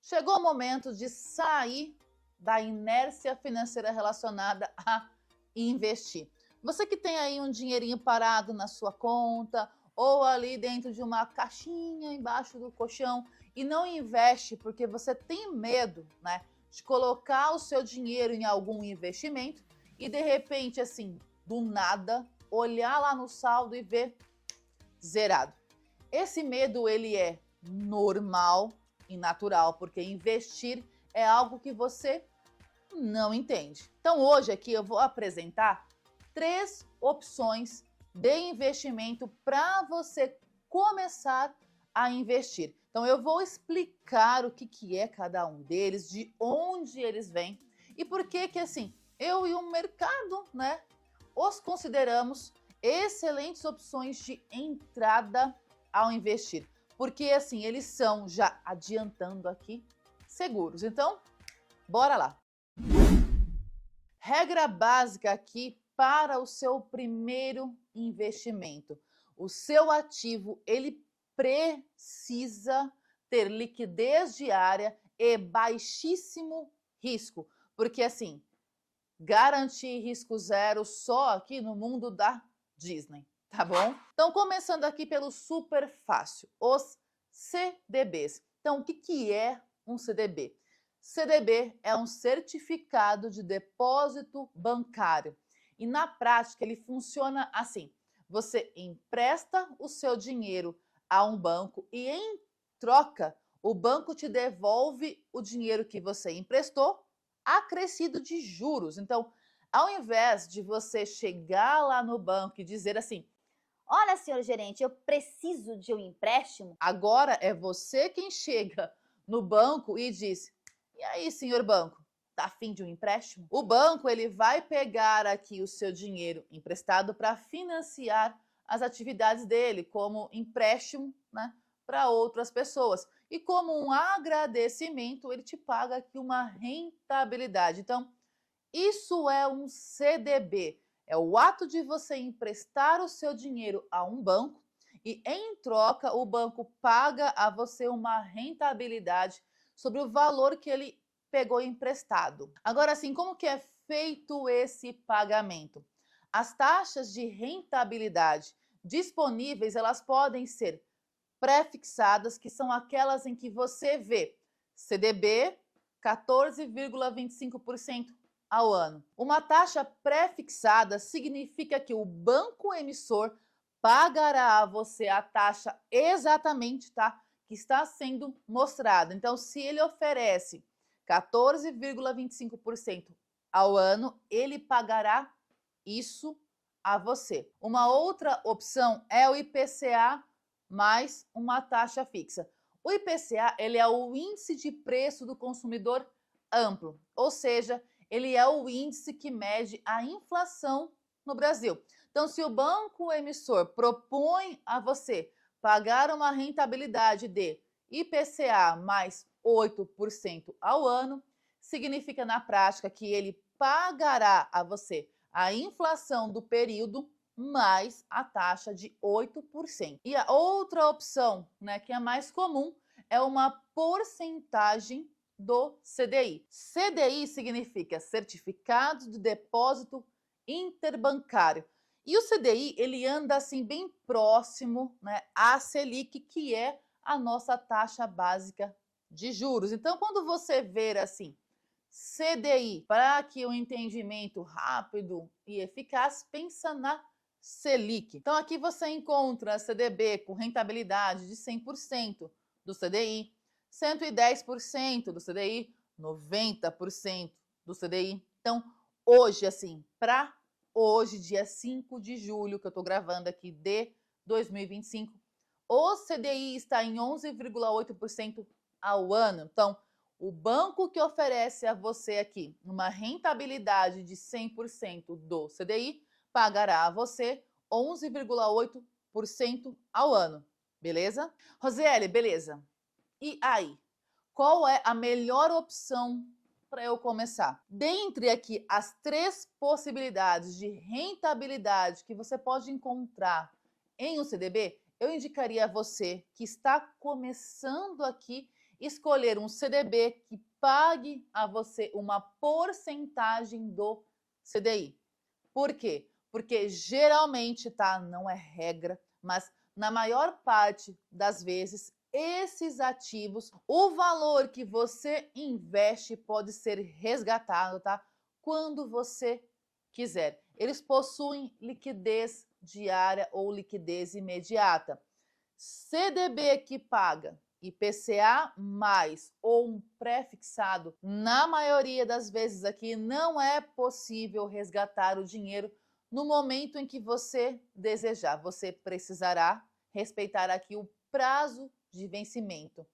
Chegou o momento de sair da inércia financeira relacionada a investir. Você que tem aí um dinheirinho parado na sua conta ou ali dentro de uma caixinha embaixo do colchão e não investe porque você tem medo, né, de colocar o seu dinheiro em algum investimento e de repente assim, do nada, olhar lá no saldo e ver zerado. Esse medo ele é normal e natural, porque investir é algo que você não entende. Então hoje aqui eu vou apresentar 3 opções de investimento para você começar a investir. Então eu vou explicar o que é cada um deles, de onde eles vêm e por que assim, eu e o mercado, né, os consideramos excelentes opções de entrada ao investir. Porque assim, eles são, já adiantando aqui, seguros. Então, bora lá. Regra básica aqui para o seu primeiro investimento. O seu ativo, ele precisa ter liquidez diária e baixíssimo risco. Porque assim, garantir risco zero só aqui no mundo da Disney, tá bom? Então, começando aqui pelo super fácil, os CDBs. Então, o que é um CDB? CDB é um certificado de depósito bancário. E na prática ele funciona assim: você empresta o seu dinheiro a um banco e em troca o banco te devolve o dinheiro que você emprestou acrescido de juros. Então, ao invés de você chegar lá no banco e dizer assim: olha, senhor gerente, eu preciso de um empréstimo. agora é você quem chega no banco e diz: e aí, senhor banco, tá a fim de um empréstimo? O banco ele vai pegar aqui o seu dinheiro emprestado para financiar as atividades dele, como empréstimo, né, para outras pessoas. E como um agradecimento, ele te paga aqui uma rentabilidade. Então, isso é um CDB. É o ato de você emprestar o seu dinheiro a um banco e, em troca, o banco paga a você uma rentabilidade sobre o valor que ele pegou emprestado. Agora, assim, como que é feito esse pagamento? As taxas de rentabilidade disponíveis, elas podem ser pré-fixadas, que são aquelas em que você vê CDB 14,25% ao ano. Uma taxa pré-fixada significa que o banco emissor pagará a você a taxa exatamente, tá, que está sendo mostrada. Então, se ele oferece 14,25% ao ano, ele pagará isso a você. Uma outra opção é o IPCA mais uma taxa fixa. O IPCA, ele é o índice de preço do consumidor amplo, ou seja, ele é o índice que mede a inflação no Brasil. Então, se o banco emissor propõe a você pagar uma rentabilidade de IPCA mais 8% ao ano, significa na prática que ele pagará a você a inflação do período mais a taxa de 8%. E a outra opção, né, que é mais comum, é uma porcentagem do CDI. CDI significa Certificado de Depósito Interbancário. E o CDI, ele anda assim bem próximo, né, à Selic, que é a nossa taxa básica de juros. Então, quando você ver assim, CDI, para que o entendimento rápido e eficaz, pensa na Selic. Então aqui você encontra CDB com rentabilidade de 100% do CDI, 110% do CDI, 90% do CDI. Então, hoje, assim, para hoje, dia 5 de julho, que eu estou gravando aqui de 2025, o CDI está em 11,8% ao ano. Então, o banco que oferece a você aqui uma rentabilidade de 100% do CDI pagará a você 11,8% ao ano, beleza? Rosiele, beleza. E aí, qual é a melhor opção para eu começar? Dentre aqui as 3 possibilidades de rentabilidade que você pode encontrar em um CDB, eu indicaria a você que está começando aqui escolher um CDB que pague a você uma porcentagem do CDI. Por quê? Porque geralmente, tá? Não é regra, mas na maior parte das vezes, esses ativos, o valor que você investe pode ser resgatado, tá? Quando você quiser. Eles possuem liquidez diária ou liquidez imediata. CDB que paga IPCA mais ou um pré-fixado, na maioria das vezes aqui não é possível resgatar o dinheiro no momento em que você desejar. Você precisará respeitar aqui o prazo de vencimento.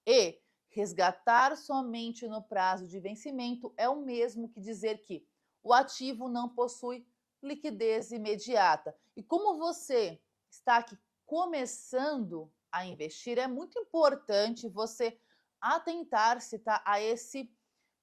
E resgatar somente no prazo de vencimento é o mesmo que dizer que o ativo não possui liquidez imediata. E como você está aqui começando a investir, é muito importante você atentar-se, tá, a esse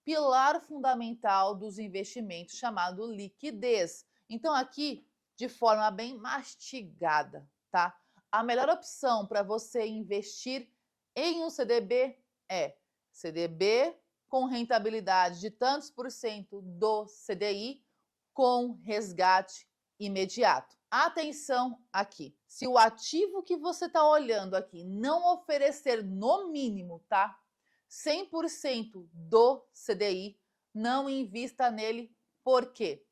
pilar fundamental dos investimentos chamado liquidez. Então aqui, de forma bem mastigada, tá? A melhor opção para você investir em um CDB é CDB com rentabilidade de tantos por cento do CDI com resgate imediato. Atenção aqui, se o ativo que você está olhando aqui não oferecer no mínimo, tá? 100% do CDI, não invista nele. Por quê?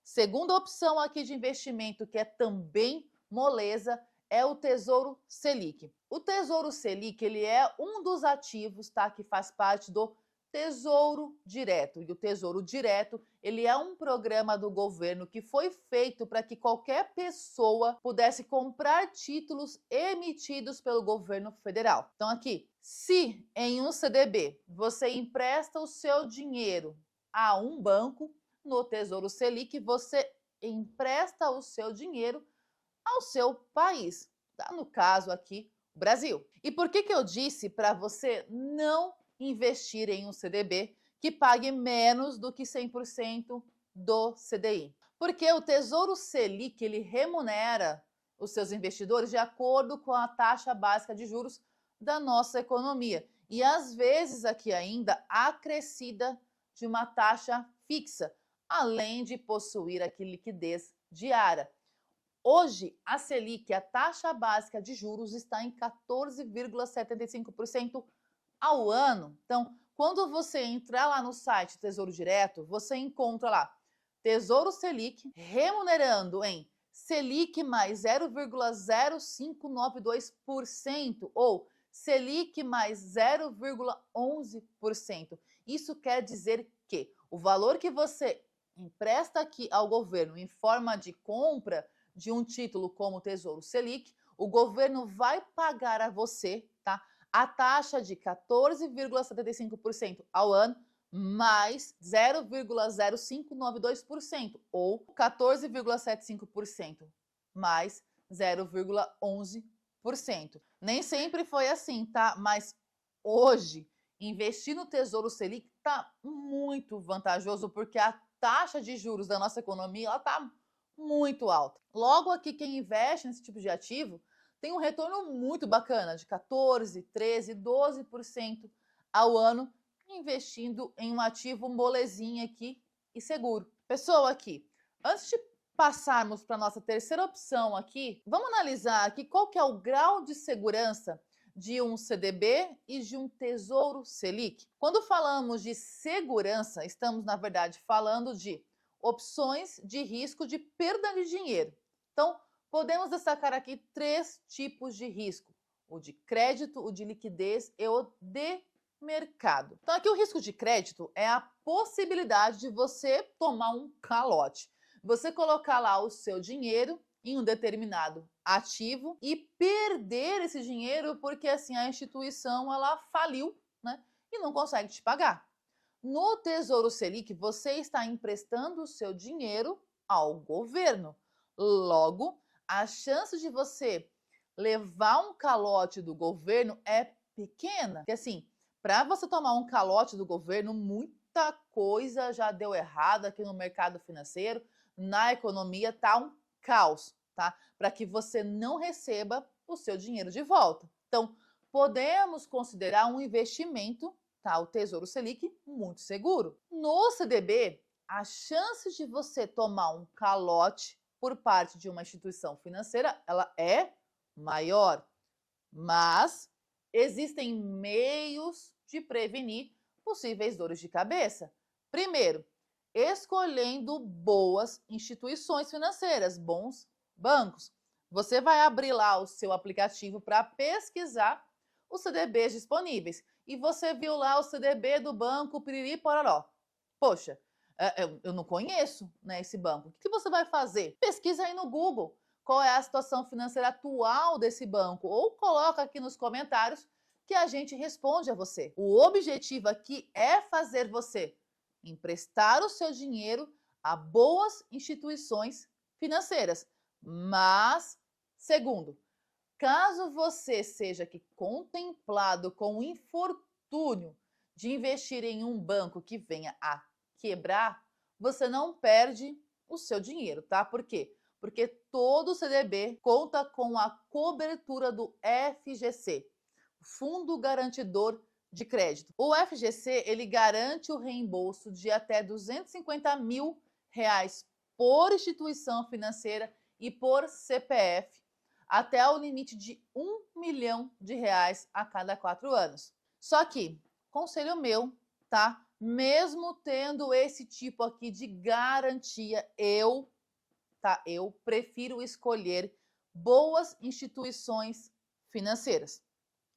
Segunda opção aqui de investimento, que é também moleza, é o Tesouro Selic. O Tesouro Selic, ele é um dos ativos, tá, que faz parte do Tesouro Direto. E o Tesouro Direto, ele é um programa do governo que foi feito para que qualquer pessoa pudesse comprar títulos emitidos pelo governo federal. Então aqui, se em um CDB você empresta o seu dinheiro a um banco, no Tesouro Selic você empresta o seu dinheiro ao seu país, tá? No caso aqui, o Brasil. E por que eu disse para você não investir em um CDB que pague menos do que 100% do CDI? Porque o Tesouro Selic, ele remunera os seus investidores de acordo com a taxa básica de juros da nossa economia. E às vezes aqui ainda acrescida de uma taxa fixa, além de possuir aqui liquidez diária. Hoje, a Selic, a taxa básica de juros, está em 14,75% ao ano. Então, quando você entrar lá no site Tesouro Direto, você encontra lá Tesouro Selic remunerando em Selic mais 0,0592% ou Selic mais 0,11%. Isso quer dizer que o valor que você empresta aqui ao governo em forma de compra de um título como o Tesouro Selic, o governo vai pagar a você, tá, a taxa de 14,75% ao ano mais 0,0592% ou 14,75% mais 0,11%. Nem sempre foi assim, tá? Mas hoje investir no Tesouro Selic está muito vantajoso porque a taxa de juros da nossa economia ela está muito alta. Logo aqui, quem investe nesse tipo de ativo tem um retorno muito bacana de 14, 13, 12% ao ano investindo em um ativo molezinha aqui e seguro. Pessoal, aqui, antes de passarmos para a nossa terceira opção aqui, vamos analisar aqui qual que é o grau de segurança de um CDB e de um Tesouro Selic. Quando falamos de segurança, estamos, na verdade, falando de opções de risco de perda de dinheiro. Então, podemos destacar aqui 3 tipos de risco: o de crédito, o de liquidez e o de mercado. Então, aqui o risco de crédito é a possibilidade de você tomar um calote. Você colocar lá o seu dinheiro em um determinado ativo e perder esse dinheiro porque assim a instituição ela faliu, né, e não consegue te pagar. No Tesouro Selic, você está emprestando o seu dinheiro ao governo. Logo, a chance de você levar um calote do governo é pequena. Porque assim, para você tomar um calote do governo, muita coisa já deu errado aqui no mercado financeiro, na economia, tá um caos, tá? Para que você não receba o seu dinheiro de volta. Então, podemos considerar um investimento, tá? O Tesouro Selic, muito seguro. No CDB, a chance de você tomar um calote por parte de uma instituição financeira, ela é maior, mas existem meios de prevenir possíveis dores de cabeça. Primeiro, escolhendo boas instituições financeiras, bons bancos. Você vai abrir lá o seu aplicativo para pesquisar os CDBs disponíveis. E você viu lá o CDB do banco Piriri Pororó. Poxa, eu não conheço, né, esse banco. O que você vai fazer? Pesquisa aí no Google qual é a situação financeira atual desse banco. Ou coloca aqui nos comentários que a gente responde a você. O objetivo aqui é fazer você emprestar o seu dinheiro a boas instituições financeiras. Mas, segundo, caso você seja aqui contemplado com o infortúnio de investir em um banco que venha a quebrar, você não perde o seu dinheiro, tá? Por quê? Porque todo CDB conta com a cobertura do FGC, Fundo Garantidor de Crédito. O FGC, ele garante o reembolso de até R$250 mil por instituição financeira e por CPF, até o limite de R$1 milhão a cada 4 anos. Só que, conselho meu, tá? Mesmo tendo esse tipo aqui de garantia, eu prefiro escolher boas instituições financeiras,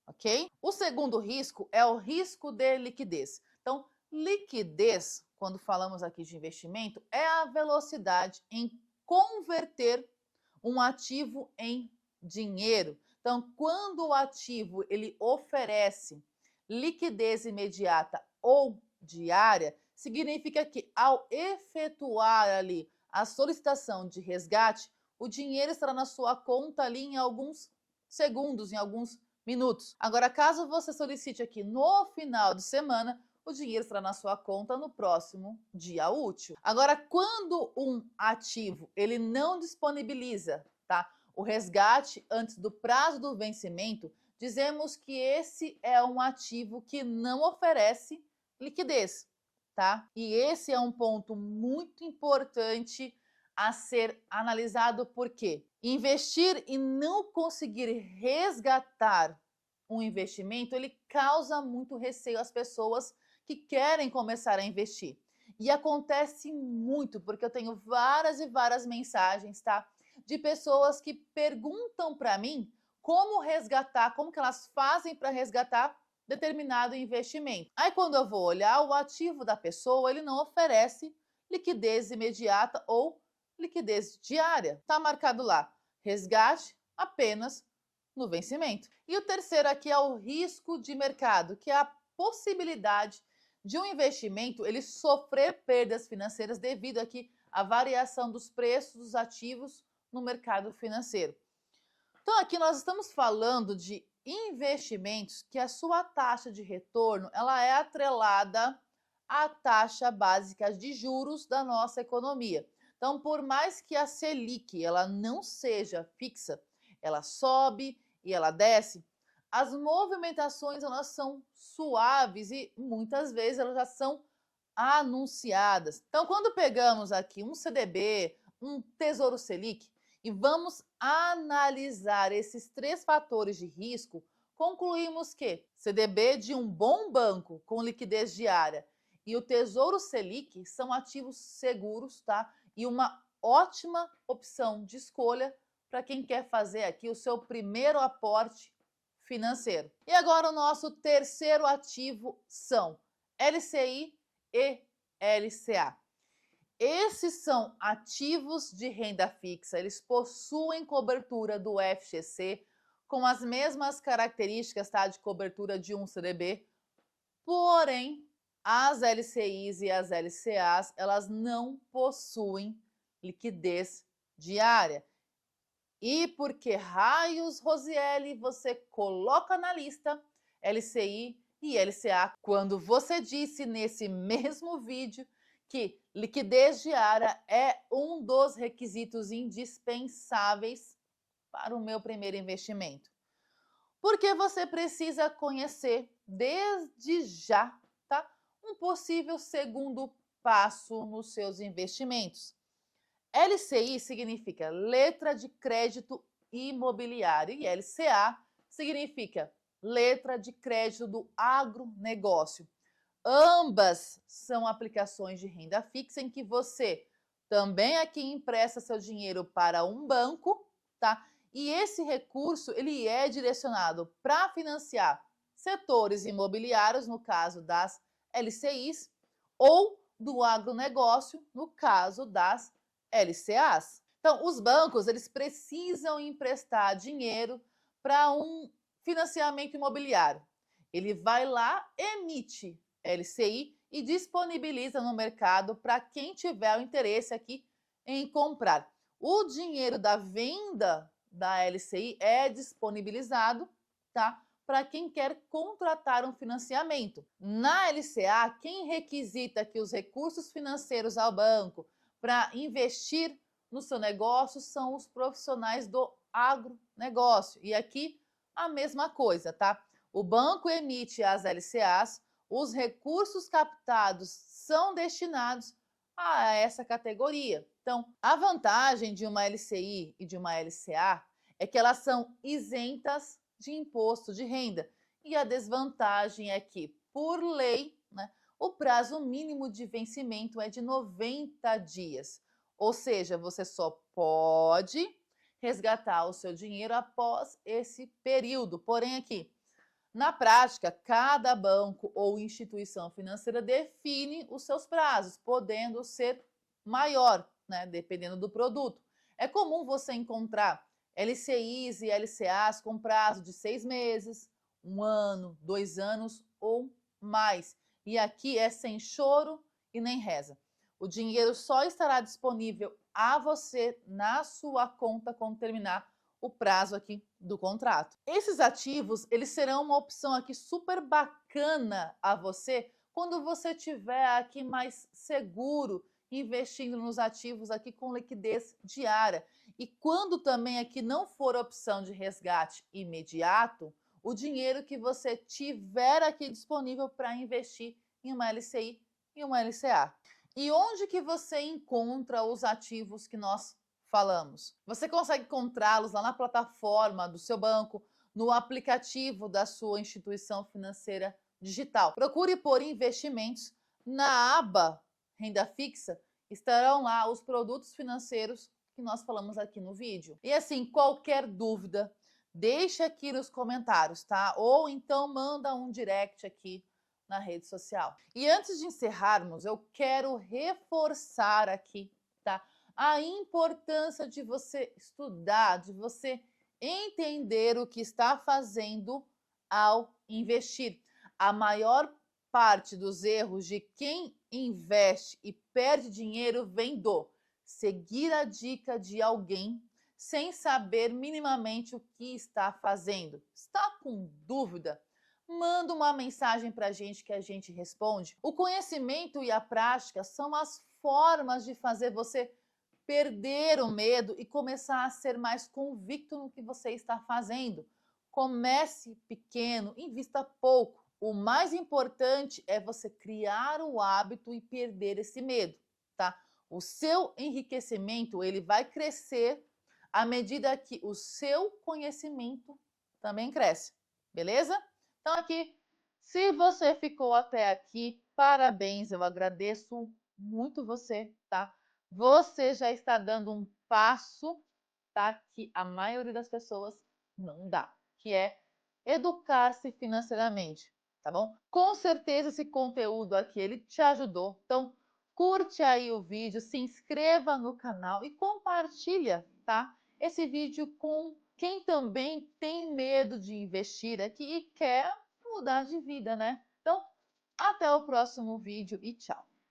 ok? O segundo risco é o risco de liquidez. Então, liquidez, quando falamos aqui de investimento, é a velocidade em converter um ativo em dinheiro. Então, quando o ativo ele oferece liquidez imediata ou diária, significa que ao efetuar ali a solicitação de resgate, o dinheiro estará na sua conta ali em alguns segundos, em alguns minutos. Agora, caso você solicite aqui no final de semana, o dinheiro estará na sua conta no próximo dia útil. Agora, quando um ativo ele não disponibiliza, tá, o resgate antes do prazo do vencimento, dizemos que esse é um ativo que não oferece liquidez, tá? E esse é um ponto muito importante a ser analisado, porque investir e não conseguir resgatar um investimento, ele causa muito receio às pessoas que querem começar a investir. E acontece muito, porque eu tenho várias e várias mensagens, tá? De pessoas que perguntam para mim como resgatar, como que elas fazem para resgatar determinado investimento. Aí quando eu vou olhar o ativo da pessoa, ele não oferece liquidez imediata ou liquidez diária. Tá marcado lá, resgate apenas no vencimento. E o terceiro aqui é o risco de mercado, que é a possibilidade de um investimento ele sofrer perdas financeiras devido aqui à variação dos preços dos ativos no mercado financeiro. Então aqui nós estamos falando de investimentos que a sua taxa de retorno ela é atrelada à taxa básica de juros da nossa economia. Então, por mais que a Selic ela não seja fixa, ela sobe e ela desce, as movimentações elas são suaves e muitas vezes elas já são anunciadas. Então, quando pegamos aqui um CDB, um Tesouro Selic, e vamos analisar esses 3 fatores de risco, concluímos que CDB de um bom banco com liquidez diária e o Tesouro Selic são ativos seguros, tá? E uma ótima opção de escolha para quem quer fazer aqui o seu primeiro aporte financeiro. E agora o nosso terceiro ativo são LCI e LCA. Esses são ativos de renda fixa, eles possuem cobertura do FGC com as mesmas características, tá, de cobertura de um CDB, porém as LCIs e as LCAs, elas não possuem liquidez diária. E por que raios, Rosiele, você coloca na lista LCI e LCA quando você disse nesse mesmo vídeo que liquidez diária é um dos requisitos indispensáveis para o meu primeiro investimento? Porque você precisa conhecer desde já, tá? Um possível segundo passo nos seus investimentos. LCI significa Letra de Crédito Imobiliário e LCA significa Letra de Crédito do Agronegócio. Ambas são aplicações de renda fixa em que você também aqui empresta seu dinheiro para um banco, tá? E esse recurso ele é direcionado para financiar setores imobiliários, no caso das LCIs, ou do agronegócio, no caso das LCAs. Então, os bancos eles precisam emprestar dinheiro para um financiamento imobiliário. Ele vai lá, emite LCI e disponibiliza no mercado para quem tiver o interesse aqui em comprar. O dinheiro da venda da LCI é disponibilizado, tá? Para quem quer contratar um financiamento. Na LCA, quem requisita aqui os recursos financeiros ao banco para investir no seu negócio são os profissionais do agronegócio. E aqui a mesma coisa, tá? O banco emite as LCAs, os recursos captados são destinados a essa categoria. Então, a vantagem de uma LCI e de uma LCA é que elas são isentas de imposto de renda. E a desvantagem é que, por lei, né, o prazo mínimo de vencimento é de 90 dias. Ou seja, você só pode resgatar o seu dinheiro após esse período. Porém, aqui, na prática, cada banco ou instituição financeira define os seus prazos, podendo ser maior, né, dependendo do produto. É comum você encontrar LCIs e LCAs com prazo de 6 meses, 1 ano, 2 anos ou mais. E aqui é sem choro e nem reza. O dinheiro só estará disponível a você na sua conta quando terminar o prazo aqui do contrato. Esses ativos, eles serão uma opção aqui super bacana a você quando você tiver aqui mais seguro investindo nos ativos aqui com liquidez diária. E quando também aqui não for opção de resgate imediato, o dinheiro que você tiver aqui disponível para investir em uma LCI e uma LCA. E onde que você encontra os ativos que nós falamos? Você consegue encontrá-los lá na plataforma do seu banco, no aplicativo da sua instituição financeira digital. Procure por investimentos na aba Renda Fixa, estarão lá os produtos financeiros que nós falamos aqui no vídeo. E assim, qualquer dúvida, deixa aqui nos comentários, tá? Ou então manda um direct aqui na rede social. E antes de encerrarmos, eu quero reforçar aqui, tá? A importância de você estudar, de você entender o que está fazendo ao investir. A maior parte dos erros de quem investe e perde dinheiro vem do seguir a dica de alguém sem saber minimamente o que está fazendo. Está com dúvida? Manda uma mensagem para a gente que a gente responde. O conhecimento e a prática são as formas de fazer você perder o medo e começar a ser mais convicto no que você está fazendo. Comece pequeno, invista pouco. O mais importante é você criar o hábito e perder esse medo, tá? O seu enriquecimento, ele vai crescer à medida que o seu conhecimento também cresce, beleza? Então aqui, se você ficou até aqui, parabéns, eu agradeço muito você, tá? Você já está dando um passo, tá? Que a maioria das pessoas não dá, que é educar-se financeiramente, tá bom? Com certeza esse conteúdo aqui, ele te ajudou. Então, curte aí o vídeo, se inscreva no canal e compartilha, tá? Esse vídeo com quem também tem medo de investir aqui e quer mudar de vida, né? Então, até o próximo vídeo e tchau!